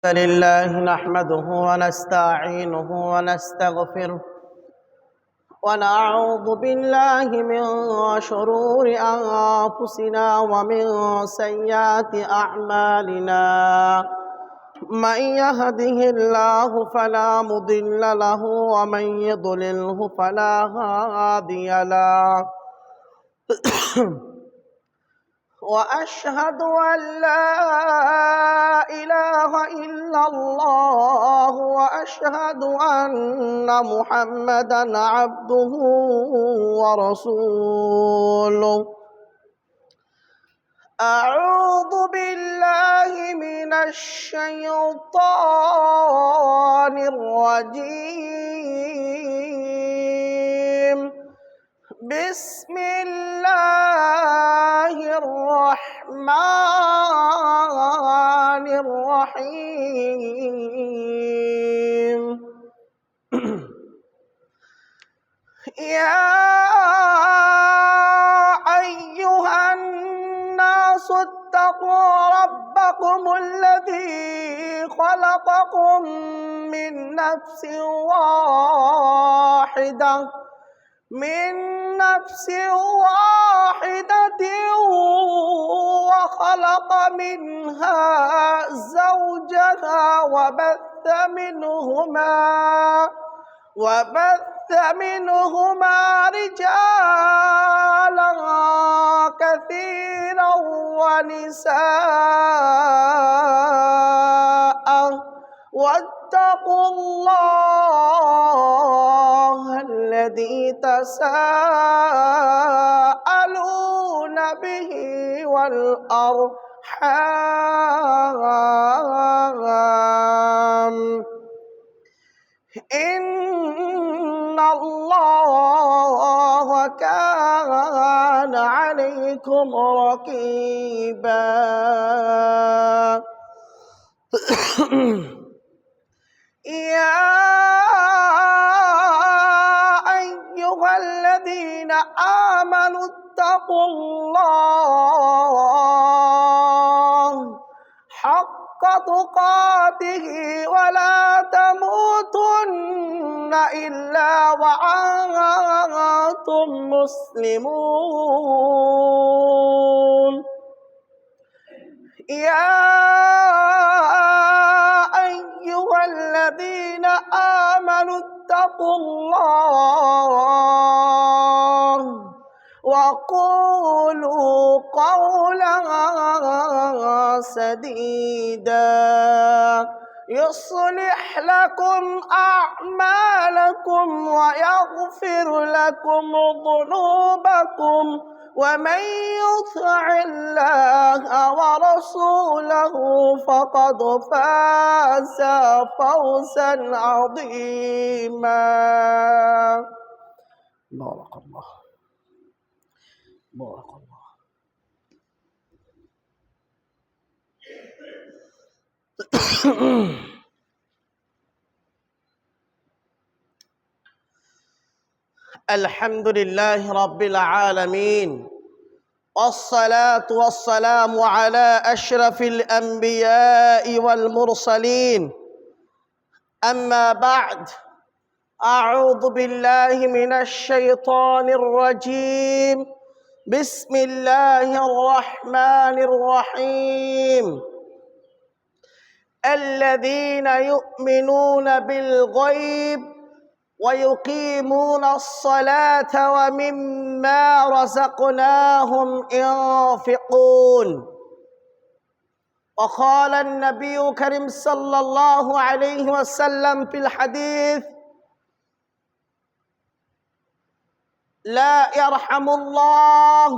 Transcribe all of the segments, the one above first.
لله نحمده ونستعينه ونستغفره ونعوذ بالله من شرور أنفسنا ومن سيئات أعمالنا من يهده الله فلا مضل له ومن يضلله فلا هادي له وأشهد أن لا إله إلا الله وأشهد أن محمدًا عبده ورسوله أعوذ بالله من الشيطان الرجيم بسم الله الرحمن الرحيم يا أيها الناس اتقوا ربكم الذي خلقكم من نفس واحدة وخلق منها زوجها وبث منهما رجالا كثيرا ونساء واتقوا الله الذي تساءلون به والأرحام إن الله كان عليكم رقيبا يا أيها الذين آمنوا اتقوا الله حق تقاته ولا تموتن إلا وأنتم مسلمون يا أيها الذين آمنوا اتقوا الله وقولوا قولا سديدا يصلح لكم أعمالكم ويغفر لكم ذنوبكم ومن يطع الله ورسوله فقد فاز فوزا عظيما. بارك الله بارك الله. الحمد لله رب العالمين والصلاة والسلام على أشرف الأنبياء والمرسلين أما بعد أعوذ بالله من الشيطان الرجيم بسم الله الرحمن الرحيم الذين يؤمنون بالغيب ويقيمون الصلاة ومما رزقناهم ينفقون. وقال النبي الكريم صلى الله عليه وسلم في الحديث لا يرحم الله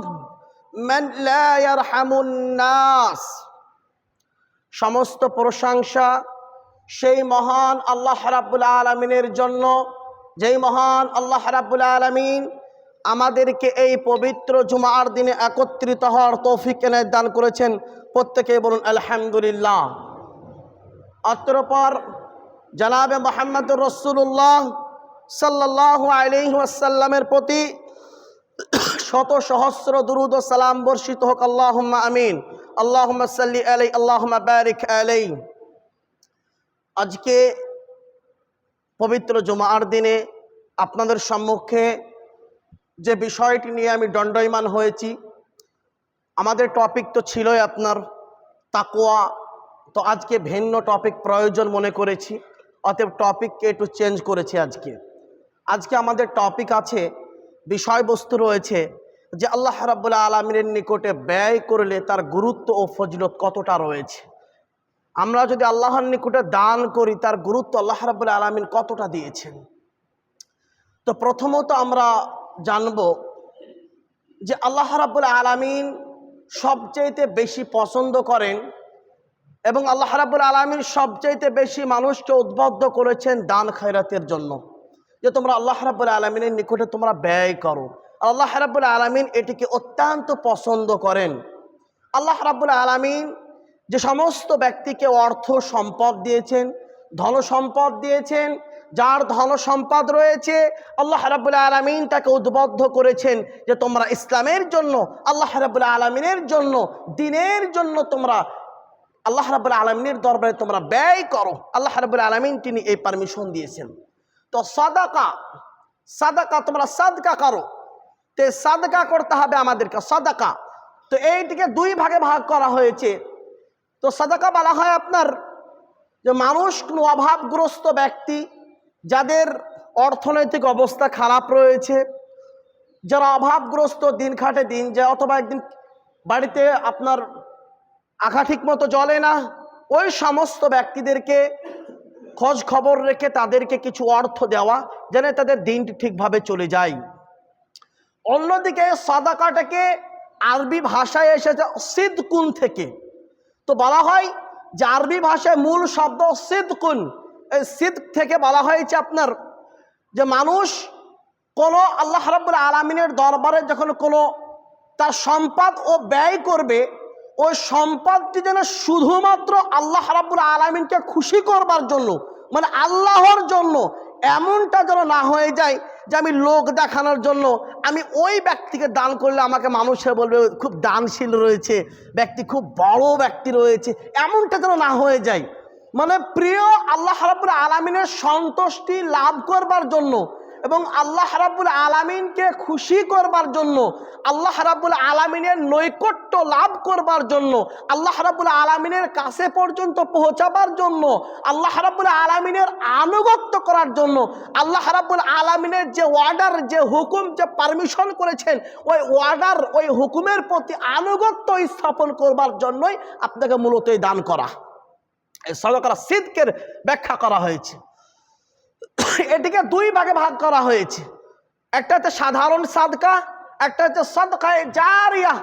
من لا يرحم الناس। সমস্ত প্রশংসা সেই মহান আল্লাহ রাব্বুল আলামিনের জন্য, যেই মহান আল্লাহ রাব্বুল আলামিন আমাদেরকে এই পবিত্র জুমার দিনে একত্রিত হওয়ার তৌফিক এনায়েত দান করেছেন। প্রত্যেকে বলুন আলহামদুলিল্লাহ। অতঃপর জনাবে মুহাম্মদুর রাসূলুল্লাহ সাল্লাল্লাহু আলাইহি ওয়াসাল্লামের প্রতি শত সহস্র দুরূদ ও সালাম বর্ষিত হোক। আল্লাহুম্মা আমিন। আল্লাহুম্মা সাল্লি আলাইহি আল্লাহুম্মা বারিক আলাইহি। আজকে পবিত্র জুমার দিনে আপনাদের সম্মুখে যে বিষয়টি নিয়ে আমি দণ্ডায়মান হয়েছি, আমাদের টপিক তো ছিলই আপনার তাকওয়া। তো আজকে ভিন্ন টপিক প্রয়োজন মনে করেছি, অতএব টপিককে একটু চেঞ্জ করেছি। আজকে আমাদের টপিক আছে, বিষয়বস্তু রয়েছে যে আল্লাহ রাব্বুল আলামিনের নিকটে ব্যয় করলে তার গুরুত্ব ও ফজিলত কতটা রয়েছে। আমরা যদি আল্লাহর নিকটে দান করি তার গুরুত্ব আল্লাহ রাব্বুল আলামিন কতটা দিয়েছেন। তো প্রথমত আমরা জানব যে আল্লাহ রাব্বুল আলামিন সবচাইতে বেশি পছন্দ করেন এবং আল্লাহ রাব্বুল আলামিন সবচাইতে বেশি মানুষকে উদ্বুদ্ধ করেছেন দান খয়রাতের জন্য, যে তোমরা আল্লাহ রাব্বুল আলামিনের নিকটে তোমরা ব্যয় করো। আল্লাহ রাব্বুল আলামিন এটিকে অত্যন্ত পছন্দ করেন। আল্লাহ রাব্বুল আলামিন যে সমস্ত ব্যক্তিকে অর্থ সম্পদ দিয়েছেন, ধন সম্পদ দিয়েছেন, যার ধন সম্পদ রয়েছে আল্লাহ রাব্বুল আলামিন তাকে উদ্বুদ্ধ করেছেন যে তোমরা ইসলামের জন্য, আল্লাহ রাব্বুল আলামিনের জন্য, দ্বীনের জন্য তোমরা আল্লাহ রাব্বুল আলামিনের দরবারে তোমরা ব্যয় করো। আল্লাহ রাব্বুল আলামিন তিনি এই পারমিশন দিয়েছেন। তো সাদাকা তোমরা সাদকা করো। তো সাদকা করতে হবে আমাদেরকে, সাদাকা। তো এইটিকে দুই ভাগে ভাগ করা হয়েছে। তো সাদাকা বলা হয় আপনার যে মানুষ কোনো অভাবগ্রস্ত ব্যক্তি, যাদের অর্থনৈতিক অবস্থা খারাপ রয়েছে, যারা অভাবগ্রস্ত, দিন খাটে দিন যায়, অথবা একদিন বাড়িতে আপনার আঁখা ঠিক মতো জ্বলে না, ওই সমস্ত ব্যক্তিদেরকে খোঁজ খবর রেখে তাদেরকে কিছু অর্থ দেওয়া, যেন তাদের দিনটি ঠিকভাবে চলে যায়। অন্যদিকে সাদাকাটাকে আরবি ভাষায় এসেছে সিদকুন থেকে। তো বলা হয় যে আরবি ভাষায় মূল শব্দ সিদকুন, এই সিদক থেকে বলা হয়েছে আপনার যে মানুষ কোনো আল্লাহ রাব্বুল আলামিনের দরবারে যখন কোনো তার সম্পদ ও ব্যয় করবে, ওই সম্পদটি যেন শুধুমাত্র আল্লাহ রাব্বুল আলামিনকে খুশি করবার জন্য, মানে আল্লাহর জন্য, এমনটা যেন না হয়ে যায় যে আমি লোক দেখানোর জন্য আমি ওই ব্যক্তিকে দান করলে আমাকে মানুষে বলবে খুব দানশীল রয়েছে, ব্যক্তি খুব বড় ব্যক্তি রয়েছে, এমনটা যেন না হয়ে যায়। মানে প্রিয় আল্লাহ রাব্বুল আলামিনের সন্তুষ্টি লাভ করবার জন্য এবং আল্লাহ রাব্বুল আলামিনকে খুশি করবার জন্য, আল্লাহ রাব্বুল আলামিনের নৈকট্য লাভ করবার জন্য, আল্লাহ রাব্বুল আলামিনের কাছে পর্যন্ত পৌঁছাবার জন্য, আল্লাহ রাব্বুল আলামিনের আনুগত্য করার জন্য, আল্লাহ রাব্বুল আলামিনের যে অর্ডার, যে হুকুম, যে পারমিশন করেছেন, ওই অর্ডার, ওই হুকুমের প্রতি আনুগত্য স্থাপন করবার জন্যই আপনাকে মূলত এই দান করা, এই সাদাকা সিদকের ব্যাখ্যা করা হয়েছে। এটিকে দুই ভাগে ভাগ করা হয়েছে, একটা হচ্ছে সাধারণ সাদকা, একটা হচ্ছে সাদকায়ে জারিয়া।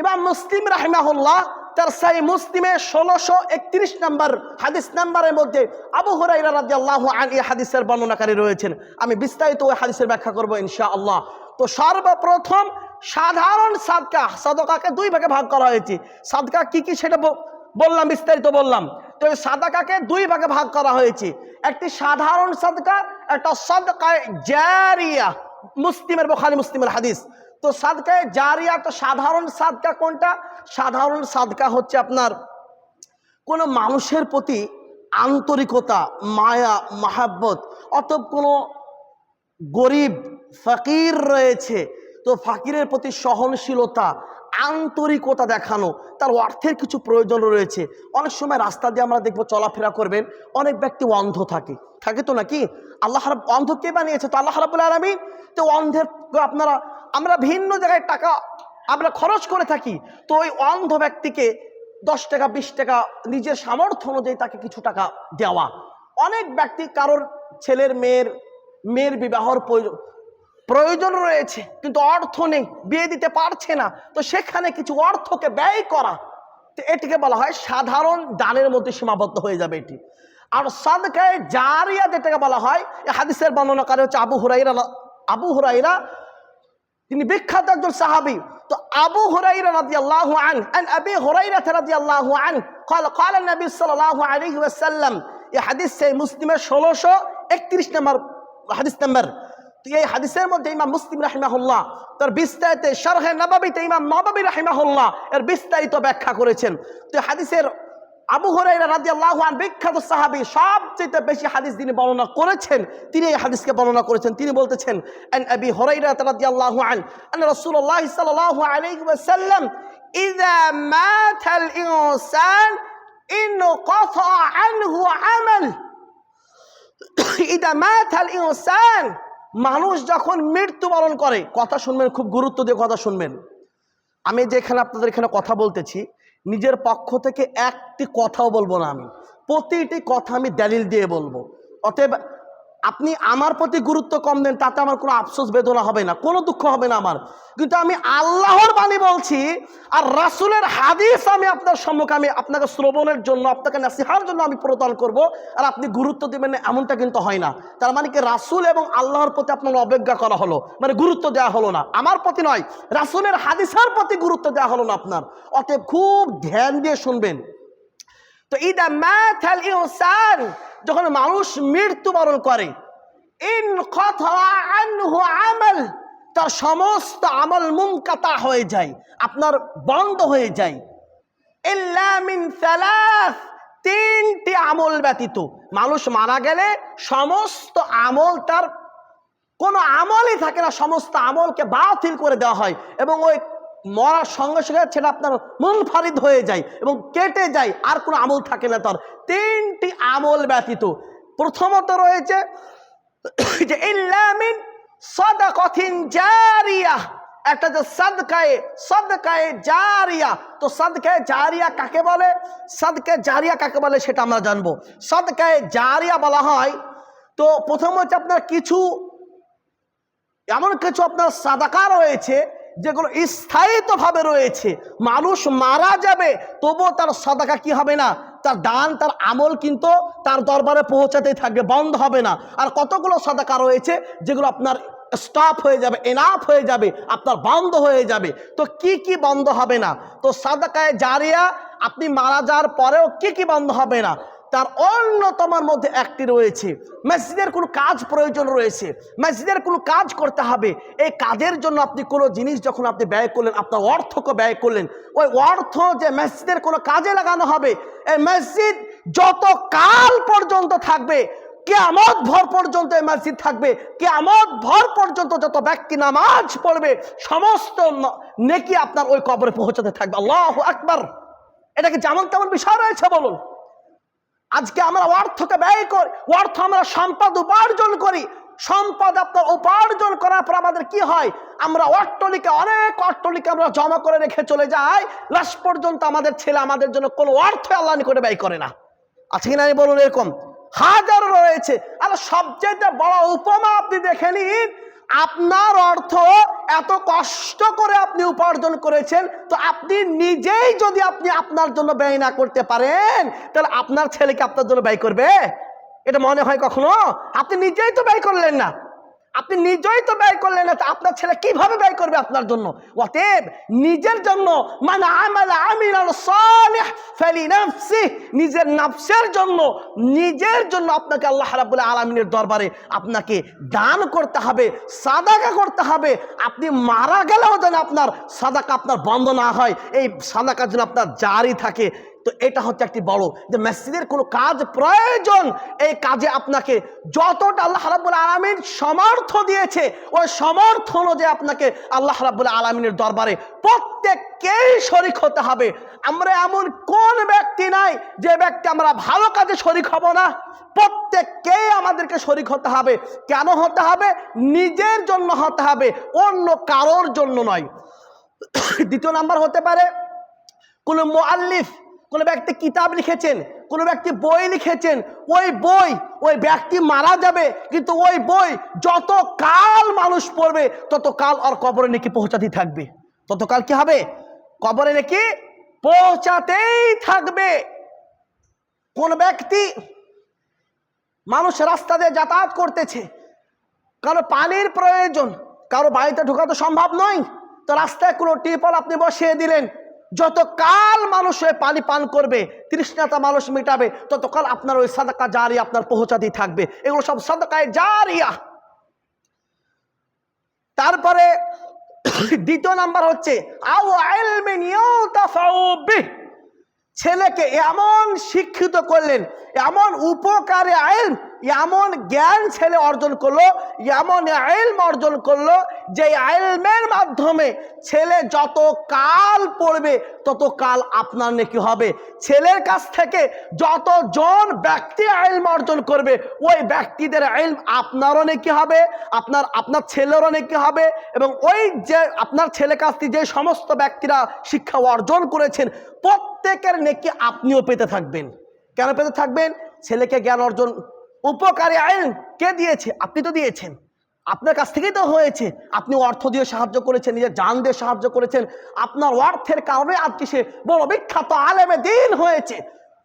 ইমাম মুসলিম রাহিমাহুল্লাহ তার সহিহ মুসলিমে 1631 নম্বর হাদিস নাম্বারের মধ্যে আবু হুরায়রা রাদিয়াল্লাহু আনহু এই হাদিসের বর্ণনাকারী রয়েছেন। আমি বিস্তারিত ওই হাদিসের ব্যাখ্যা করব ইনশাআল্লাহ। তো সর্বপ্রথম সাধারণ সাদকাকে দুই ভাগে ভাগ করা হয়েছে। সাদকা কি কি সেটা বললাম, বিস্তারিত বললাম। তো এই সাদাকাকে দুই ভাগে ভাগ করা হয়েছে, একটি সাধারণ সাদকা, একটা সাদকায়ে জারিয়া। মুসলিমের, বুখারী মুসলিমের হাদিস। তো সাদকায়ে জারিয়া, তো সাধারণ সাদকা কোনটা? সাধারণ সাদকা হচ্ছে আপনার কোনো মানুষের প্রতি আন্তরিকতা, মায়া, মাহাব্বত, অথবা কোনো গরিব ফকির রয়েছে, তো ফকিরের প্রতি সহনশীলতা, আন্তরিকতা দেখানো, তার অর্থের কিছু প্রয়োজন রয়েছে। অনেক সময় রাস্তা দিয়ে আমরা দেখবো চলাফেরা করবেন, অনেক ব্যক্তি অন্ধ থাকে তো নাকি? আল্লাহ অন্ধ কে বানিয়েছে? তো আল্লাহ রাব্বুল আলামিন। তো অন্ধের আমরা ভিন্ন জায়গায় টাকা আমরা খরচ করে থাকি, তো ওই অন্ধ ব্যক্তিকে 10 টাকা 20 টাকা নিজের সামর্থ্য অনুযায়ী তাকে কিছু টাকা দেওয়া। অনেক ব্যক্তি কারোর ছেলের মেয়ের বিবাহর প্রয়োজন রয়েছে, কিন্তু অর্থ নেই, বিয়ে দিতে পারছে না, তো সেখানে কিছু অর্থকে ব্যয় করা, তো এটিকে বলা হয় সাধারণ দানের মধ্যে সীমাবদ্ধ হয়ে যাবে এটি। আর সাদকায়ে জারিয়া যেটাকে বলা হয়, এই হাদিসের বর্ণনাকারী হচ্ছে আবু হুরায়রা, তিনি বিখ্যাত একজন সাহাবী। তো আবু হুরায়রা রাদিয়াল্লাহু আনহু, আন আবি হুরায়রা রাদিয়াল্লাহু আনহু قال قال النبي صلى الله عليه وسلم, এই হাদিস সেই মুসলিমের 1631 নম্বর হাদিস নাম্বার। তো এই হাদিসের মধ্যে ইমাম মুসলিম রাহিমাহুল্লাহ তার বিস্তারিত শারহে নববীতে ইমাম নববী রাহিমাহুল্লাহ এর বিস্তারিত ব্যাখ্যা করেছেন। তো হাদিসের আবু হুরায়রা রাদিয়াল্লাহু আনহু বিখ্যাত সাহাবী, সবচেয়ে বেশি হাদিস তিনি বর্ণনা করেছেন, তিনি এই হাদিসকে বর্ণনা করেছেন। তিনি বলতেছেন, আন আবি হুরায়রা রাদিয়াল্লাহু আনহু আন্না রাসূলুল্লাহ সাল্লাল্লাহু আলাইহি ওয়াসাল্লাম ইযা মাতাল ইনসান ইনকাতা আনহু আমাল। ইযা মাতাল ইনসান, মানুষ যখন মৃত্যুবরণ করে, কথা শুনবেন, খুব গুরুত্ব দিয়ে কথা শুনবেন। আমি যেখানে আপনাদের এখানে কথা বলতেছি, নিজের পক্ষ থেকে একটি কথাও বলবো না, আমি প্রতিটি কথা আমি দলিল দিয়ে বলবো। অতএব আপনি আমার প্রতি গুরুত্ব কম দেন, তাতে আমার কোনো আফসোস বেদনা হবে না, কোনো দুঃখ হবে না আমার। কিন্তু আমি আল্লাহর বাণী বলছি আর রাসূলের হাদিস আমি আপনার সম্মুখে আমি আপনাকে শ্রবণের জন্য, আপনাকে নাসিহার জন্য আমি প্রদান করব, আর আপনি গুরুত্ব দেবেন না এমনটা কিন্তু হয় না। তার মানে কি, রাসূল এবং আল্লাহর প্রতি আপনার অবজ্ঞা করা হলো, মানে গুরুত্ব দেওয়া হলো না, আমার প্রতি নয়, রাসূলের হাদিসের প্রতি গুরুত্ব দেওয়া হলো না আপনার। অতএব খুব ধ্যান দিয়ে শুনবেন। তো ইদা মাতাল ইনসান, যখন মানুষ মৃত্যুবরণ করে, ইনকাতা আনহু আমাল, তার সমস্ত আমল মুনকাতা হয়ে যায়, আপনার বন্ধ হয়ে যায়। ইল্লা মিন সালাস, তিনটি আমল ব্যতীত। মানুষ মারা গেলে সমস্ত আমল, তার কোনো আমলই থাকে না, সমস্ত আমলকে বাতিল করে দেওয়া হয় এবং ওই মরার সঙ্গে সঙ্গে সেটা আপনার মুনফারিদ হয়ে যায় এবং কেটে যায়, আর কোনো আমল থাকে না তার, তিনটি আমল ব্যতীত। প্রথমত রয়েছে যে ইল্লা মিন সাদাকাতিন জারিয়া, একটা যে সাদকায়ে জারিয়া। তো সাদকায়ে জারিয়া কাকে বলে, সাদকায়ে জারিয়া কাকে বলে সেটা আমরা জানবো। সাদকায়ে জারিয়া বলা হয়, তো প্রথম হচ্ছে আপনার কিছু এমন কিছু আপনার সাদাকা রয়েছে যেগুলো স্থায়িত্বভাবে রয়েছে, মানুষ মারা যাবে তবুও তার সাদাকা কি হবে না, তার দান, তার আমল কিন্তু তার দরবারে পৌঁছাতেই থাকবে, বন্ধ হবে না। আর কতগুলো সাদাকা রয়েছে যেগুলো আপনার স্টপ হয়ে যাবে, এনাফ হয়ে যাবে, আপনার বন্ধ হয়ে যাবে। তো কি কি বন্ধ হবে না, তো সাদাকায়ে জারিয়া আপনি মারা যাওয়ার পরেও কি কি বন্ধ হবে না, তার অন্যতমের মধ্যে একটি রয়েছে মসজিদের কোনো কাজ প্রয়োজন রয়েছে, মসজিদের কোনো কাজ করতে হবে। এই কাজের জন্য আপনি কোনো জিনিস যখন আপনি ব্যয় করলেন, আপনার অর্থকে ব্যয় করলেন, ওই অর্থ যে মসজিদের কোনো কাজে লাগানো হবে, এই মসজিদ যত কাল পর্যন্ত থাকবে, কিয়ামত ভর পর্যন্ত এই মসজিদ থাকবে, কিয়ামত ভর পর্যন্ত যত ব্যক্তি নামাজ পড়বে সমস্ত নেকি আপনার ওই কবরে পৌঁছাতে থাকবে। আল্লাহু আকবার। এটা কি যেমন তেমন বিষয় রয়েছে বলুন? আজকে আমরা অর্থকে ব্যয় করি, অর্থ আমরা সম্পদ উপার্জন করি, সম্পদ আপনার উপার্জন করার পর আমাদের কি হয়, আমরা অট্টালিকা, অনেক অট্টালিকা আমরা জমা করে রেখে চলে যাই, লাস্ট পর্যন্ত আমাদের ছেলে আমাদের জন্য কোনো অর্থ আল্লাহ নিকটে ব্যয় করে না। আছে কিনা বলুন? এরকম হাজারো রয়েছে। আর সবচেয়ে বড় উপমা আপনি দেখে নিন, আপনার অর্থ এত কষ্ট করে আপনি উপার্জন করেছেন, তো আপনি নিজেই যদি আপনি আপনার জন্য ব্যয় না করতে পারেন, তাহলে আপনার ছেলেকে আপনার জন্য ব্যয় করবে? এটা মনে হয় কখনো? আপনি নিজেই তো ব্যয় করলেন না, আপনি নিজেই তো ব্যয় করলেন না, আপনার ছেলে কিভাবে ব্যয় করবে আপনার জন্য? অতএব নিজের জন্য, মানে আমালা আমিলান সালিহ ফালিনাফসিহি, নিজের নফসের জন্য, নিজের জন্য আপনাকে আল্লাহ রাব্বুল আলামিনের দরবারে আপনাকে দান করতে হবে, সাদাকা করতে হবে। আপনি মারা গেলেও যেন আপনার সাদাকা আপনার বন্ধ না হয়, এই সাদাকা যেন আপনার জারি থাকে। তো এটা হচ্ছে একটি বড়, যে মসজিদের কোনো কাজ প্রয়োজন, এই কাজে আপনাকে যতটা আল্লাহ রাব্বুল আলামিন সমর্থ দিয়েছে, ওই সমর্থ অনুযায়ী আপনাকে আল্লাহ রাব্বুল আলামিনের দরবারে প্রত্যেককেই শরীক হতে হবে। আমরা এমন কোন ব্যক্তি নাই যে ব্যক্তি আমরা ভালো কাজে শরীক হব না, প্রত্যেককেই আমাদেরকে শরীক হতে হবে। কেন হতে হবে? নিজের জন্য হতে হবে, অন্য কারোর জন্য নয়। দ্বিতীয় নাম্বার হতে পারে, কোন মুআল্লিফ, কোন ব্যক্তি কিতাব লিখেছেন, কোন ব্যক্তি বই লিখেছেন, ওই ব্যক্তি মারা যাবে, কিন্তু ওই বই যত কাল মানুষ পড়বে তত কাল আর কবরে নাকি পৌঁছাতেই থাকবে, ততকাল কি হবে, কবরে নাকি পৌঁছাতেই থাকবে। কোন ব্যক্তি, মানুষ রাস্তা দিয়ে যাতায়াত করতেছে, কারো পানির প্রয়োজন, কারো বাড়িতে ঢোকা তো সম্ভব নয়, তো রাস্তায় কোনো টিপল আপনি বসিয়ে দিলেন, যত কাল মানুষ ওই পানি পান করবে, তৃষ্ণাটা মানুষ মেটাবে, ততকাল আপনার ওই সাদাকা জারিয়া আপনার পৌঁছাতেই থাকবে। এগুলো সব সাদাকায়ে জারিয়া। তারপরে দ্বিতীয় নাম্বার হচ্ছে আও ইলমিন ইউতাফাউ বিহি, ছেলেকে এমন শিক্ষিত করলেন, এমন উপকারী ইলম, এমন জ্ঞান ছেলে অর্জন করলো, এমন ইলম অর্জন করলো যে ইলমের মাধ্যমে ছেলে যত কাল পড়বে তত কাল আপনার নেকি হবে। ছেলের কাছ থেকে যতজন ব্যক্তি ইলম অর্জন করবে ওই ব্যক্তিদের ইলম আপনারও নেকি হবে, আপনার ছেলেরও নেকি হবে। এবং ওই যে আপনার ছেলের কাছ থেকে যে সমস্ত ব্যক্তিরা শিক্ষা অর্জন করেছেন প্রত্যেকের নেকি আপনিও পেতে থাকবেন। কেন পেতে থাকবেন? ছেলেকে জ্ঞান অর্জন উপকারী ইলম কে দিয়েছে? আপনি তো দিয়েছেন, আপনার কাছ থেকেই তো হয়েছে। আপনি অর্থ দিয়ে সাহায্য করেছেন, নিজের জান দিয়ে সাহায্য করেছেন, আপনার অর্থের কারণে আজকে সে বড় বিখ্যাত আলেমে দ্বীন হয়েছে।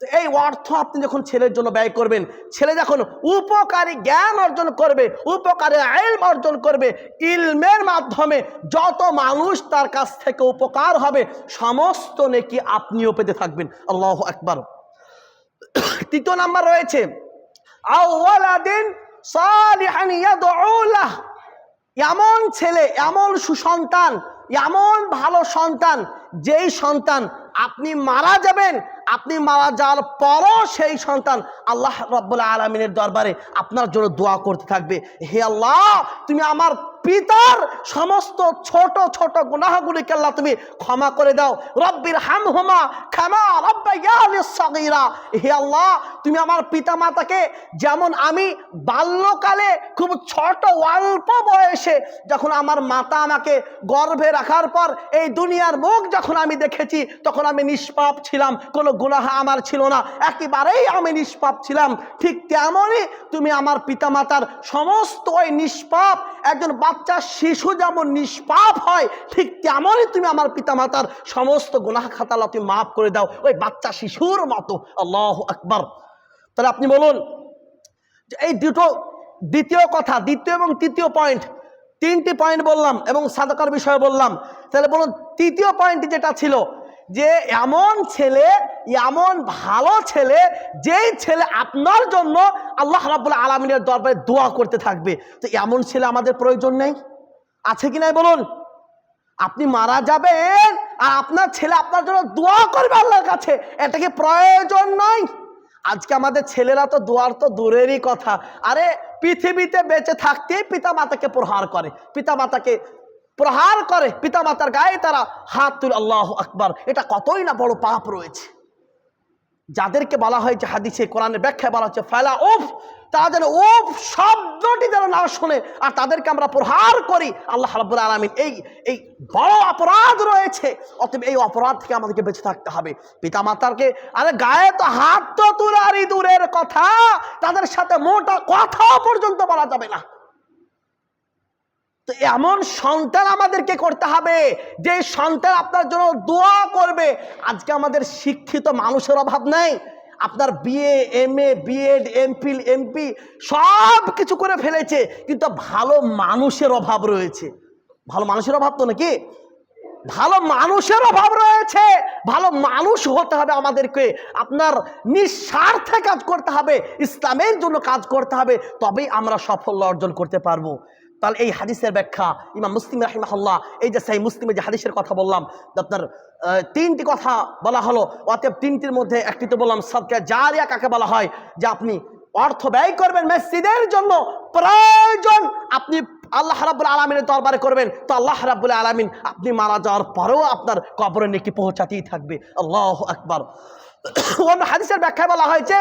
তো এই অর্থ আপনি যখন ছেলের জন্য ব্যয় করবেন, ছেলে যখন উপকারী জ্ঞান অর্জন করবে, উপকারী ইলম অর্জন করবে, ইলমের মাধ্যমে যত মানুষ তার কাছ থেকে উপকার হবে সমস্ত নেকি আপনিও পেতে থাকবেন। আল্লাহু আকবার। তৃতীয় নাম্বার রয়েছে আওয়ালাদিন সালিহান ইয়াদউ লাহ, এমন ছেলে, এমন সুসন্তান, এমন ভালো সন্তান, যেই সন্তান আপনি মারা যাবেন, আপনি মারা যাওয়ার পরও সেই সন্তান আল্লাহ রাব্বুল আলামিনের দরবারে আপনার জন্য দোয়া করতে থাকবে, হে আল্লাহ তুমি আমার পিতার সমস্ত ছোট ছোট গুনাহগুলিকে আল্লাহ তুমি ক্ষমা করে দাও। রব্বির হামহুমা কামা রাব্বায়ানি সগীরা, হে আল্লাহ তুমি আমার পিতা মাতাকে যেমন আমি বাল্যকালে খুব ছোট অল্প বয়সে যখন আমার মাতা আমাকে গর্ভে রাখার পর এই দুনিয়ার মুখ যখন আমি দেখেছি তখন আমি নিষ্পাপ ছিলাম, কোনো গুনাহ আমার ছিল না, একেবারেই আমি নিষ্পাপ ছিলাম, ঠিক তেমনই তুমি আমার পিতামাতার সমস্ত ওই নিষ্পাপ, একজন বাচ্চা শিশু যেমন নিষ্পাপ হয় ঠিক তেমনই তুমি আমার পিতামাতার সমস্ত গুনাহ খাতা আল্লাহ তুমি মাফ করে দাও ওই বাচ্চা শিশুর মতো। আল্লাহু আকবার। তাহলে আপনি বলুন যে এই দ্বিতীয় কথা, দ্বিতীয় এবং তৃতীয় পয়েন্ট, তিনটি পয়েন্ট বললাম এবং সাদাকার বিষয়ে বললাম। তাহলে বলুন তৃতীয় পয়েন্ট যেটা ছিল যে এমন ছেলে, এমন ভালো ছেলে, যেই ছেলে আপনার জন্য আল্লাহ রাব্বুল আলামিনের দরবারে দোয়া করতে থাকবে। তো এমন ছেলে আমাদের প্রয়োজন নেই? আছে কি নাই বলুন? আপনি মারা যাবেন আর আপনার ছেলে আপনার জন্য দোয়া করবে আল্লাহর কাছে, এটা কি প্রয়োজন নয়? আজকে আমাদের ছেলেরা তো দোয়ার তো দূরেরই কথা, আরে পৃথিবীতে বেঁচে থাকতেই পিতা মাতাকে প্রহার করে, পিতা মাতাকে প্রহার করে, পিতা মাতার গায়ে তারা হাত তুলে। আল্লাহু আকবার। এটা কতই না বড় পাপ রয়েছে, যাদেরকে বলা হয়েছে হাদিসে কোরআনের ব্যাখ্যায় বলা হচ্ছে ফালা উফ, তারা যেন উফ শব্দটি যেন না শোনে, আর তাদেরকে আমরা প্রহার করি। আল্লাহ রাব্বুল আলামিন এই বড় অপরাধ রয়েছে, অতএব এই অপরাধ থেকে আমাদেরকে বেঁচে থাকতে হবে। পিতা মাতারকে আরে গায়ে তো হাত তো তুলারই দূরের কথা, তাদের সাথে মোটা কথাও পর্যন্ত বলা যাবে না। তো এমন সন্তান আমাদেরকে করতে হবে যে সন্তান আপনার জন্য দোয়া করবে। আজকে আমাদের শিক্ষিত মানুষের অভাব নেই, আপনার BA, MA, BEd, MPhil, MP সব কিছু করে ফেলেছে, কিন্তু ভালো মানুষের অভাব রয়েছে। ভালো মানুষের অভাব তো নাকি? ভালো মানুষের অভাব রয়েছে। ভালো মানুষ হতে হবে আমাদেরকে, আপনার নিঃস্বার্থে কাজ করতে হবে, ইসলামের জন্য কাজ করতে হবে, তবেই আমরা সাফল্য অর্জন করতে পারবো। তাহলে এই হাদিসের ব্যাখ্যা ইমাম মুসলিম রাহিমাহুল্লাহ, এই যে সেই মুসলিমের যে হাদিসের কথা বললাম, আপনার তিনটি কথা বলা হলো, অতএব তিনটির মধ্যে একটি তো বললাম সাদকা জারিয়া কাকে বলা হয়, যে আপনি অর্থ ব্যয় করবেন মসজিদের জন্য, প্রয়োজন আপনি আল্লাহ রাব্বুল আলামিনের দরবারে করবেন, তো আল্লাহ রাব্বুল আলামিন আপনি মারা যাওয়ার পরেও আপনার কবরে নেকি পৌঁছাতেই থাকবে। আল্লাহু আকবার। অন্য হাদিসের ব্যাখ্যায় বলা হয়েছে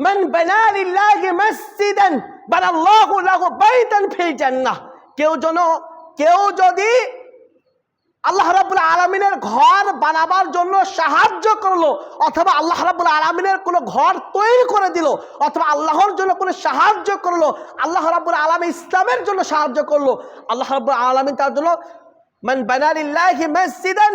মান বানা লিল্লাহি মাসজিদান বানাল্লাহু লাহু বাইতান ফিল জান্নাহ, কেউ যদি আল্লাহ রাব্বুল আলামিনের ঘর বানাবার জন্য সাহায্য করলো, অথবা আল্লাহ রাব্বুল আলামিনের কোনো ঘর তৈরি করে দিল, অথবা আল্লাহর জন্য কোনো সাহায্য করলো, আল্লাহ রাব্বুল আলামিন ইসলামের জন্য সাহায্য করলো, আল্লাহ রাব্বুল আলামিন তার জন্য মান বানা লিল্লাহি মাসজিদান,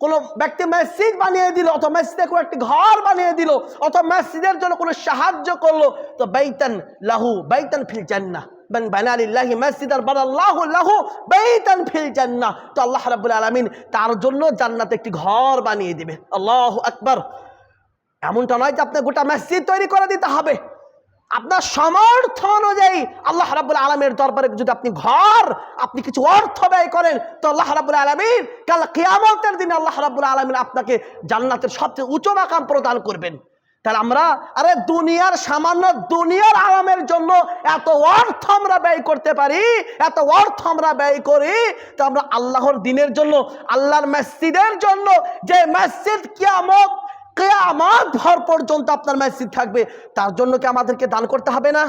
কোনো ব্যক্তি মসজিদ বানিয়ে দিল, অথবা মসজিদে কোনো একটি ঘর বানিয়ে দিল, অথবা মসজিদের জন্য কোনো সাহায্য করলো, তো বাইতান লাহু বাইতান ফিল জান্নাহ, মান বানা লিল্লাহি মাসজিদান বানাল্লাহু লাহু বাইতান ফিল জান্নাহ, তো আল্লাহ রাব্বুল আলামিন তার জন্য জান্নাতে একটি ঘর বানিয়ে দিবে। আল্লাহু আকবার। এমনটা নয় যে আপনি গোটা মসজিদ তৈরি করে দিতে হবে, আপনার সামর্থ্য অনুযায়ী আল্লাহ রাব্বুল আলামিনের দরবারে যদি আপনি কিছু অর্থ ব্যয় করেন, তো আল্লাহ রাব্বুল আলামিন কাল কিয়ামতের দিনে আল্লাহ রাব্বুল আলামিন আপনাকে জান্নাতের সবচেয়ে উচ্চ মাকাম প্রদান করবেন। তাহলে আমরা সামান্য দুনিয়ার আরামের জন্য এত অর্থ আমরা ব্যয় করতে পারি, এত অর্থ আমরা ব্যয় করি, তো আমরা আল্লাহর দ্বীনের জন্য, আল্লাহর মসজিদের জন্য, যে মসজিদ কিয়ামত ভর পর্যন্ত আপনার মসজিদ থাকবে, তার জন্য কি আমাদেরকে দান করতে হবে না?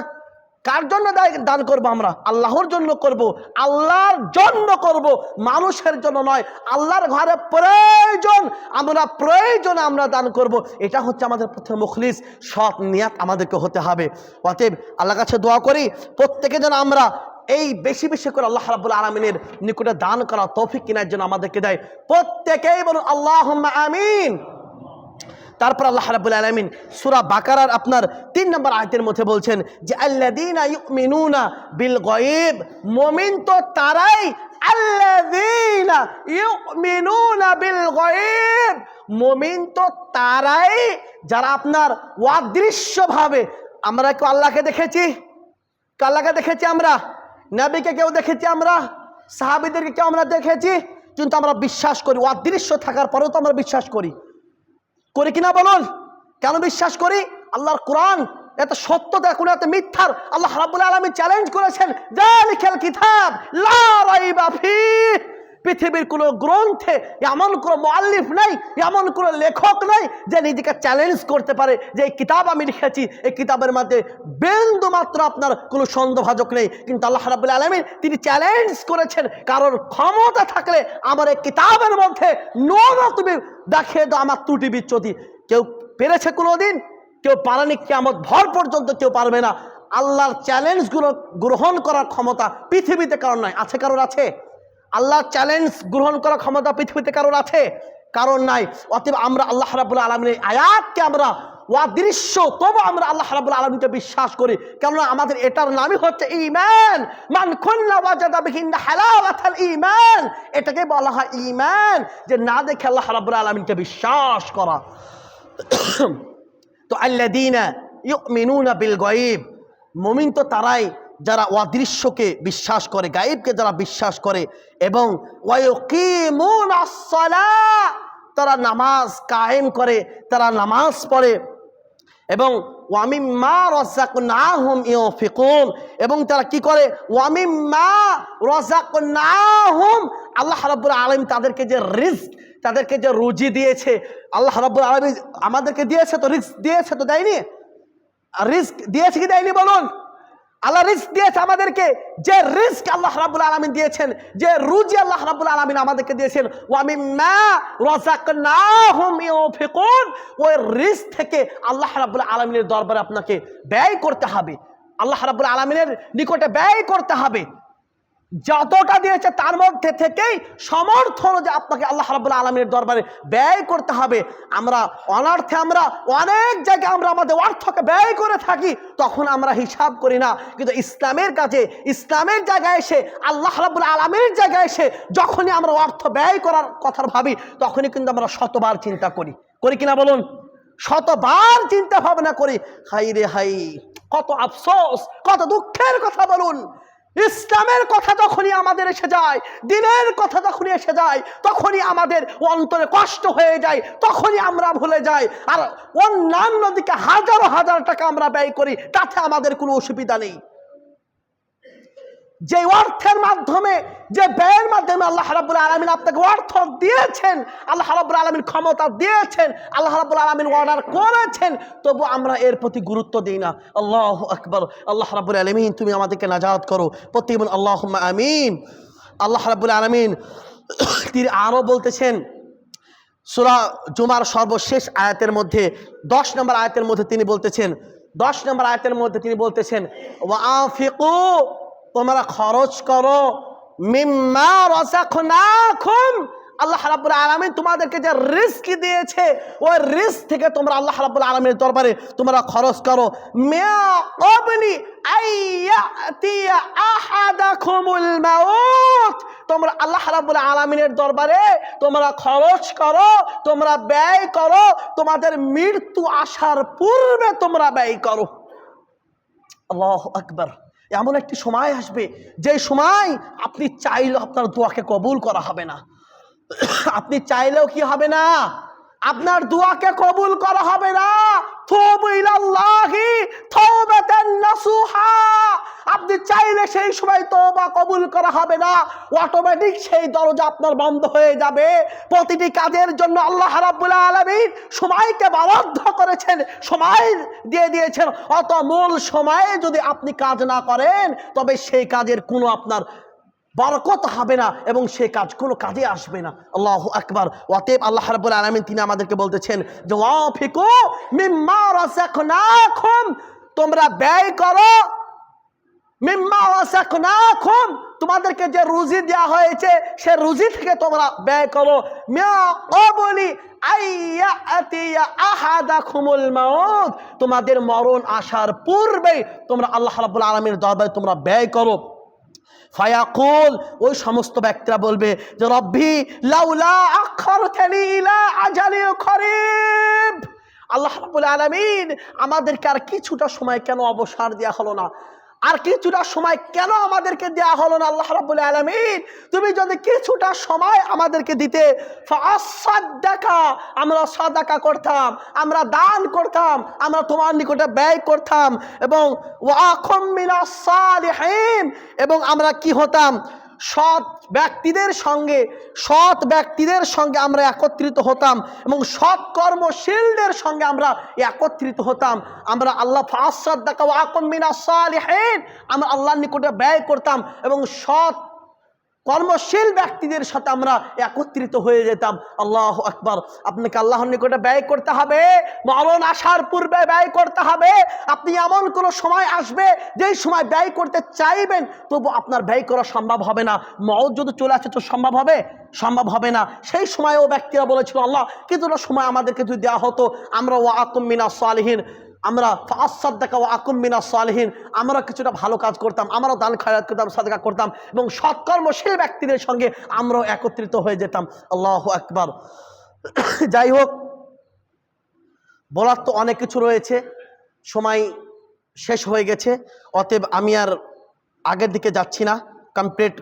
কার জন্য দান করব? আমরা আল্লাহর জন্য করব, আল্লাহর জন্য করব, মানুষের জন্য নয়। আল্লাহর ঘরে প্রয়োজনে আমরা দান করব। এটা হচ্ছে আমাদের প্রথম মুখলিস সৎ নিয়াত আমাদেরকে হতে হবে। অতএব আল্লাহর কাছে দোয়া করি প্রত্যেকে যেন আমরা এই বেশি বেশি করে আল্লাহ রাব্বুল আলামিনের নিকটে দান করা তৌফিক কেনার জন্য আমাদেরকে দেয়। প্রত্যেকেই বলুন আল্লাহুম্মা আমিন। তারপর আল্লাহ রাব্বুল আলামিন সূরা বাকারার আপনার 3 নম্বর আয়াতের মধ্যে বলছেন যে আল্লাযীনা ইউমিনুনা বিল গায়ব, মুমিন তো তারাই, আল্লাযীনা ইউমিনুনা বিল গায়ব, মুমিন তো তারাই যারা আপনার অদৃশ্যভাবে, আমরা কি আল্লাহকে দেখেছি? আল্লাহকে দেখেছি আমরা? নবীকে কেউ দেখেছি আমরা? সাহাবীদেরকে কেউ আমরা দেখেছি? কিন্তু আমরা বিশ্বাস করি, অদৃশ্য থাকার পরেও তো আমরা বিশ্বাস করি কিনা বলুন? কেন বিশ্বাস করি? আল্লাহর কোরআন এত সত্য, দেখুন এত মিথ্যার আল্লাহ রাব্বুল আলামিন চ্যালেঞ্জ করেছেন, যালিকাল কিতাব লা রাইবা ফিহ। পৃথিবীর কোনো গ্রন্থে এমন কোনো মুআল্লিফ নাই, এমন কোনো লেখক নাই যে নিজেকে চ্যালেঞ্জ করতে পারে যে এই কিতাব আমি লিখেছি, এই কিতাবের মধ্যে বিন্দু মাত্র আপনার কোনো সন্দেহভাজক নেই। কিন্তু আল্লাহ রাব্বুল আলামিন তিনি চ্যালেঞ্জ করেছেন, কারোর ক্ষমতা থাকলে আমার এই কিতাবের মধ্যে তুমি দেখিয়ে দাও আমার ত্রুটি বিচ্যুতি। কেউ পেরেছে কোনোদিন? কেউ পারেনি, কিয়ামত ভর পর্যন্ত কেউ পারবে না। আল্লাহর চ্যালেঞ্জগুলো গ্রহণ করার ক্ষমতা পৃথিবীতে কারোর নাই। আছে কারোর? আছে? আল্লাহর চ্যালেঞ্জ গ্রহণ করার ক্ষমতা পৃথিবীতে কারোর আছে? কারণ নাই। অতএব আমরা আল্লাহ রাব্বুল আলামিনের আয়াতকে আমরা অদৃশ্য, তবু আমরা আল্লাহ রাব্বুল আলামিনকে বিশ্বাস করি, কেননা আমাদের এটার নামই হচ্ছে ঈমান। মান কুল্লা ওয়াজাদা বিহিন্না হালাওয়াতাল ঈমান, এটাকে বলা হয় ঈমান, যে না দেখে আল্লাহ রাব্বুল আলামিনকে বিশ্বাস করা। তো আল্লাযীনা ইউমিনুনা বিল গায়ব, মুমিন তো তারাই যারা অদৃশ্যকে বিশ্বাস করে, গায়েবকে যারা বিশ্বাস করে, এবং ওয়ায়ুকিমুনাস সালাহ, তারা নামাজ কায়েম করে, তারা নামাজ পড়ে, এবং ওয়ামিম্মা রাযাকনাহুম ইউনফিকুন, এবং তারা কি করে? ওয়ামিম্মা রাযাকনাহুম, আল্লাহ রাব্বুল আলামিন তাদেরকে যে রিজক, তাদেরকে যে রুজি দিয়েছে, আল্লাহ রাব্বুল আলামিন আমাদেরকে দিয়েছে, তো রিজক দিয়েছে, তো দেয়নি? রিজক দিয়েছে কি দেয়নি বলুন? আল্লাহ রিজক দিয়েছে আমাদেরকে। যে রিজক আল্লাহ রাব্বুল আলামিন দিয়েছেন, যে রুজি আল্লাহ রাব্বুল আলামিন আমাদেরকে দিয়েছেন, ওয়া মিম্মা রাযাকনাহুম ইউনফিকুন, ওই রিজক থেকে আল্লাহ রাব্বুল আলামিনের দরবারে আপনাকে ব্যয় করতে হবে, আল্লাহ রাব্বুল আলামিনের নিকটে ব্যয় করতে হবে। যতটা দিয়েছে তার মধ্যে থেকেই সমর্থ অনুযায়ী আপনাকে আল্লাহ রাব্বুল আলামিনের দরবারে ব্যয় করতে হবে। আমরা অনর্থে আমরা অনেক জায়গায় আমরা আমাদের অর্থকে ব্যয় করে থাকি, তখন আমরা হিসাব করি না। কিন্তু ইসলামের কাছে, ইসলামের জায়গায় এসে, আল্লাহ রাব্বুল আলামিনের জায়গায় এসে যখনই আমরা অর্থ ব্যয় করার কথা ভাবি, তখনই কিন্তু আমরা শতবার চিন্তা করি কিনা বলুন? শতবার চিন্তা ভাবনা করি, হাই রে হাই, কত আফসোস, কত দুঃখের কথা বলুন। ইসলামের কথা যখনই আমাদের এসে যায়, দ্বীনের কথা যখনই এসে যায়, তখনই আমাদের অন্তরে কষ্ট হয়ে যায়, তখনই আমরা ভুলে যাই। আর অন্যান্য দিকে হাজার হাজার টাকা আমরা ব্যয় করি, তাতে আমাদের কোনো অসুবিধা নেই। যে অর্থের মাধ্যমে, যে ব্যয়ের মাধ্যমে আল্লাহ রাব্বুল আলামিন আপনাকে অর্থ দিয়েছেন, আল্লাহ রাব্বুল আলামিন ক্ষমতা দিয়েছেন, আল্লাহ রাব্বুল আলামিন অর্ডার করেছেন, তবু আমরা এর প্রতি গুরুত্ব দিই না। আল্লাহু আকবার। আল্লাহ রাব্বুল আলামিন তুমি আমাদেরকে নাজাত করো। প্রত্যেক বলুন আল্লাহুম্মা আমিন। আল্লাহ রাব্বুল আলামিন তিনি আরও বলতেছেন সূরা জুমার সর্বশেষ আয়াতের মধ্যে 10 নম্বর আয়াতের মধ্যে তিনি বলতেছেন, 10 নম্বর আয়াতের মধ্যে তিনি বলতেছেন, ওয়াআফিকু, তোমরা খরচ করো, মিম্মা রাযাকনাকুম, আল্লাহ রাব্বুল আলামিন তোমাদেরকে যে রিজক দিয়েছে, ওই রিজক থেকে তোমরা আল্লাহ রাব্বুল আলামিনের দরবারে তোমরা খরচ করো। মিয়া ক্বাবলি আইয়াতিয়া আহাদাকুমুল মাউত, তোমরা আল্লাহ রাব্বুল আলামিনের দরবারে তোমরা খরচ করো, তোমরা ব্যয় করো, তোমাদের মৃত্যু আসার পূর্বে তোমরা ব্যয় করো। আল্লাহু আকবার। এমন একটি সময় আসবে যে সময় আপনি চাইলেও আপনার দোয়াকে কবুল করা হবে না। আপনি চাইলেও কি হবে না? আপনার দোয়াকে কবুল করা হবে না। তুবু ইলাল্লাহি তাওবাতান নাসুহা। আপনি চাইলে সেই সময় তওবা কবুল করা হবে না, অটোমেটিক সেই দরজা আপনার বন্ধ হয়ে যাবে। প্রতিটি কাজের জন্য আল্লাহ রাব্বুল আলামিন সময়কে বরাদ্দ করেছেন, সময় দিয়ে দিয়েছেন। অত মূল সময়ে যদি আপনি কাজ না করেন তবে সেই কাজের কোনো আপনার বরকত হবে না এবং সেই কাজ কোনো কাজে আসবে না। আল্লাহু আকবার। অতএব আল্লাহ রাব্বুল আলামিন তিনি আমাদেরকে বলতেছেন যে ওয়াফিকু মিম্মা রাযাকনাকুম, তোমরা ব্যয় করো মিম্মা রাযাকনাকুম, তোমাদেরকে যে রুজি দেওয়া হয়েছে সে রুজি থেকে তোমরা ব্যয় করো। মিয়া ক্বাবলি আইয়াতিয়া আহাদাকুমুল মাউত, তোমাদের মরণ আসার পূর্বে তোমরা আল্লাহ রাব্বুল আলামিনের দরবারে তোমরা ব্যয় করো। ফায়াকুল, ওই সমস্ত ব্যক্তিরা বলবে যে রব্বি লাউলা আখারতানি ইলা আজালিন করিব, আল্লাহ রাব্বুল আলামিন আমাদেরকে আর কিছুটা সময় কেন অবসর দেওয়া হলো না, আর কিছুটা সময় কেন আমাদেরকে দেওয়া হলো না। আল্লাহ রাব্বুল আলামিন তুমি যদি কিছুটা সময় আমাদেরকে দিতে, ফাসাদদাকা, আমরা সাদাকা করতাম, আমরা দান করতাম, আমরা তোমার নিকটে ব্যয় করতাম, এবং ওয়াকুম মিনাস সালিহিন, এবং আমরা কি হতাম, সৎ ব্যক্তিদের সঙ্গে আমরা একত্রিত হতাম এবং সৎ কর্মশীলদের সঙ্গে আমরা একত্রিত হতাম। আমরা আল্লাহ ফাসাদদাকা ওয়া আকুম মিনাস সালিহিন, আমরা আল্লাহর নিকটে ব্যয় করতাম এবং সৎ কর্মশীল ব্যক্তিদের সাথে আমরা একত্রিত হয়ে যেতাম। আল্লাহু আকবার। আপনাকে আল্লাহর নিকটে ব্যয় করতে হবে, মরণ আসার পূর্বে ব্যয় করতে হবে। আপনি এমন কোনো সময় আসবে যেই সময় ব্যয় করতে চাইবেন তবু আপনার ব্যয় করা সম্ভব হবে না। মওত যদি চলে আসে তো সম্ভব হবে না। সেই সময়ও ব্যক্তিরা বলেছিল আল্লাহ কিছুটা সময় আমাদেরকে যদি দেওয়া হতো, আমরা ওয়া আকুম মিনাস সালিহিন, আমরা ফাসাদদাকা ওয়া আকুম মিনাস সালিহিন, আমরা কিছুটা ভালো কাজ করতাম, আমরা দান খয়রাত করতাম, সাদকা করতাম এবং সৎকর্মশীল ব্যক্তিদের সঙ্গে আমরাও একত্রিত হয়ে যেতাম। আল্লাহু আকবার। যাই হোক, বলার তো অনেক কিছু রয়েছে, সময় শেষ হয়ে গেছে। অতএব আমি আর আগের দিকে যাচ্ছি না, কমপ্লিট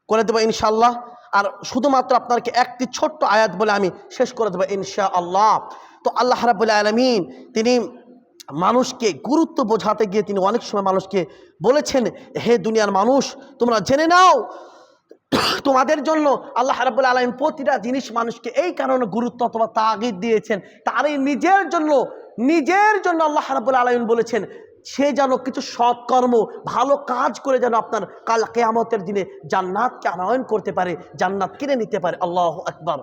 করে দেবো ইনশাআল্লাহ। আর শুধুমাত্র আপনাকে একটি ছোট্ট আয়াত বলে আমি শেষ করে দেবো ইনশাআল্লাহ। তো আল্লাহ রাব্বুল আলামিন তিনি মানুষকে গুরুত্ব বোঝাতে গিয়ে তিনি অনেক সময় মানুষকে বলেছেন, হে দুনিয়ার মানুষ তোমরা জেনে নাও তোমাদের জন্য আল্লাহ রাব্বুল আলামিন প্রতিটা জিনিস মানুষকে এই কারণে গুরুত্ব অথবা তাগিদ দিয়েছেন, তারই নিজের জন্য আল্লাহ রাব্বুল আলামিন বলেছেন সে যেন কিছু সৎকর্ম ভালো কাজ করে যেন আপনার কাল কিয়ামতের দিনে জান্নাতকে আনয়ন করতে পারে, জান্নাত কিনে নিতে পারে। আল্লাহু আকবার।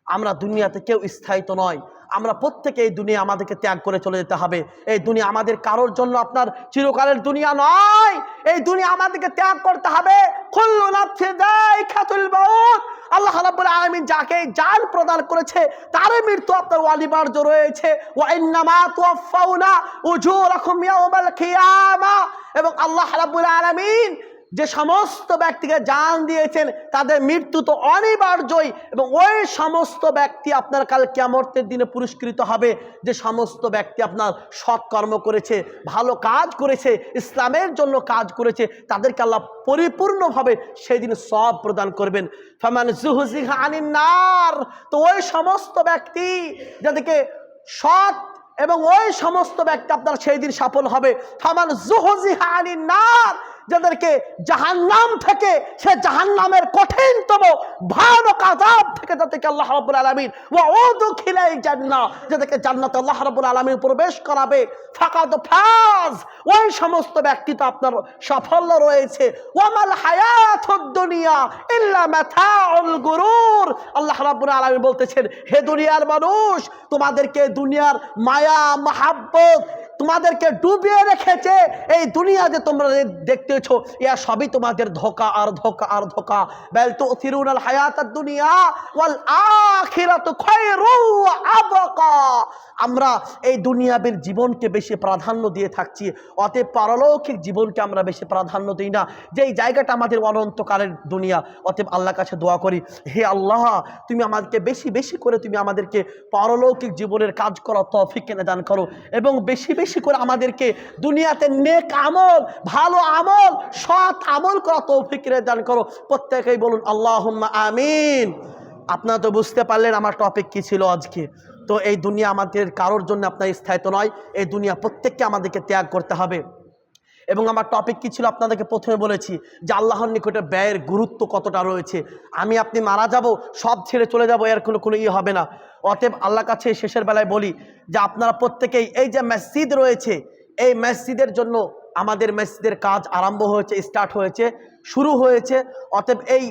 আমরা দুনিয়াতে কেউ স্থায়িত্ব নয়, আমরা প্রত্যেকে এই দুনিয়া আমাদেরকে ত্যাগ করে চলে যেতে হবে। এই দুনিয়া আমাদের কারোর জন্য আপনার চিরকালের দুনিয়া নয়, এই দুনিয়া আমাদেরকে ত্যাগ করতে হবে। কুল্লু নাফসিন যায়িকাতুল মাউত, আল্লাহ রাব্বুল আলামিন যাকে জান প্রদান করেছে তারই মৃত্যু আপনার অনিবার্য রয়েছে। ওয়া ইন্নামা তুওয়াফাউনা উজুরাকুম ইয়াওমাল কিয়ামা, এবং আল্লাহ রাব্বুল আলামিন যে সমস্ত ব্যক্তিকে জান দিয়েছেন তাদের মৃত্যু তো অনিবার্যই, এবং ওই সমস্ত ব্যক্তি আপনার কাল কিয়ামতের দিনে পুরস্কৃত হবে যে সমস্ত ব্যক্তি আপনার সৎকর্ম করেছে, ভালো কাজ করেছে, ইসলামের জন্য কাজ করেছে, তাদেরকে আল্লাহ পরিপূর্ণভাবে সেই দিন সওয়াব প্রদান করবেন। ফামান যুহজিহা আনিন নার, তো ওই সমস্ত ব্যক্তি যাদেরকে সৎ, এবং ওই সমস্ত ব্যক্তি আপনার সেই দিন সফল হবে। ফামান যুহজিহা আনিন নার, যাদেরকে জাহান্নাম থেকে, সে জাহান্নামের কঠিনতম ভয়ানক আযাব থেকে যাদেরকে আল্লাহ রাব্বুল আলামিন ওয়া উদখিলাল জান্নাহ, যাদেরকে জান্নাতে আল্লাহ রাব্বুল আলামিন প্রবেশ করাবে, ফাকাদ ফাজ, ওই সমস্ত ব্যক্তি তো আপনার সাফল্য রয়েছে। ওয়ামাল হায়াতুদ দুনিয়া ইল্লা মাতাউল গুরুর, আল্লাহ রাব্বুল আলামিন বলতেছেন হে দুনিয়ার মানুষ, তোমাদেরকে দুনিয়ার মায়া মহাব্বত তোমাদেরকে ডুবিয়ে রেখেছে। এই দুনিয়া যে তোমরা দেখতেছো ইয়া সবই তোমাদের ধোঁকা আর ধোঁকা আর ধোঁকা। বাল তুথিরুনাল হায়াতাদ দুনিয়া ওয়াল আখিরাতু খায়রু ওয়া আবকা, আমরা এই দুনিয়াবীর জীবনকে বেশি প্রাধান্য দিয়ে থাকছি, অতএব পারলৌকিক জীবনকে আমরা বেশি প্রাধান্য দিই না, যেই জায়গাটা আমাদের অনন্তকালের দুনিয়া। অতএব আল্লাহর কাছে দোয়া করি, হে আল্লাহ তুমি আমাদেরকে বেশি বেশি করে তুমি আমাদেরকে পারলৌকিক জীবনের কাজ করা তৌফিক এনে দান করো, এবং বেশি বেশি করে আমাদেরকে দুনিয়াতে নেক আমল, ভালো আমল, সৎ আমল করা তৌফিক দান করো। প্রত্যেকেই বলুন আল্লাহুম্মা আমিন। আপনারা তো বুঝতে পারলেন আমার টপিক কি ছিল আজকে। তো এই দুনিয়া আমাদের কারোর জন্য আপনার স্থায়িত্ব নয়, এই দুনিয়া প্রত্যেককে আমাদেরকে ত্যাগ করতে হবে। এবং আমার টপিক কী ছিল আপনাদেরকে প্রথমে বলেছি যে আল্লাহর নিকটে ব্যয়ের গুরুত্ব কতটা রয়েছে। আমি আপনি মারা যাব, সব ছেড়ে চলে যাব, এর কোনো ইয়ে হবে না। অতএব আল্লাহর কাছে শেষের বেলায় বলি যে আপনারা প্রত্যেকেই এই যে মসজিদ রয়েছে, এই মসজিদের জন্য আমাদের মসজিদের কাজ আরম্ভ হয়েছে, স্টার্ট হয়েছে, শুরু হয়েছে। অতএব এই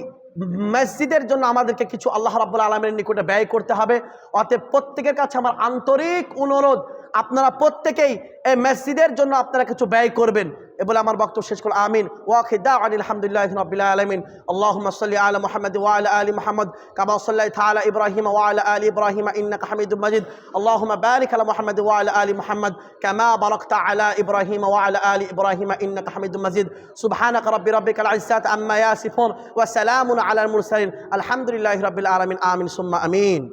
মসজিদের জন্য আমাদেরকে কিছু আল্লাহ রাব্বুল আলামিনের নিকটে ব্যয় করতে হবে। অতএব প্রত্যেকের কাছে আমার আন্তরিক অনুরোধ, আপনারা প্রত্যেকেই এই মসজিদের জন্য আপনারা কিছু ব্যয় করবেন। এ বলে আমার বক্তব্য শেষ করলাম। আমিন ওয়া আখিদাউনা আলহামদুলিল্লাহি রাব্বিল আলামিন। আল্লাহুম্মা সাল্লি আলা মুহাম্মাদ ওয়া আলা আলি মুহাম্মাদ কামা সাল্লাইতা আলা ইব্রাহিম ওয়া আলা আলি ইব্রাহিম ইন্নাকা হামিদুম মাজিদ। আল্লাহুম্মা বারিক আলা মুহাম্মাদ ওয়া আলা আলি মুহাম্মাদ কামা বারাকতা আলা ইব্রাহিম ওয়া আলা আলি ইব্রাহিম ইন্নাকা হামিদুম মাজিদ। সুবহানাকা রাব্বিকাল ইজ্জাতি আম্মা ইয়াসিফুন ওয়া সালামুন আলাল মুরসালিন আলহামদুলিল্লাহি রাব্বিল আলামিন। আমিন সুম্মা আমিন।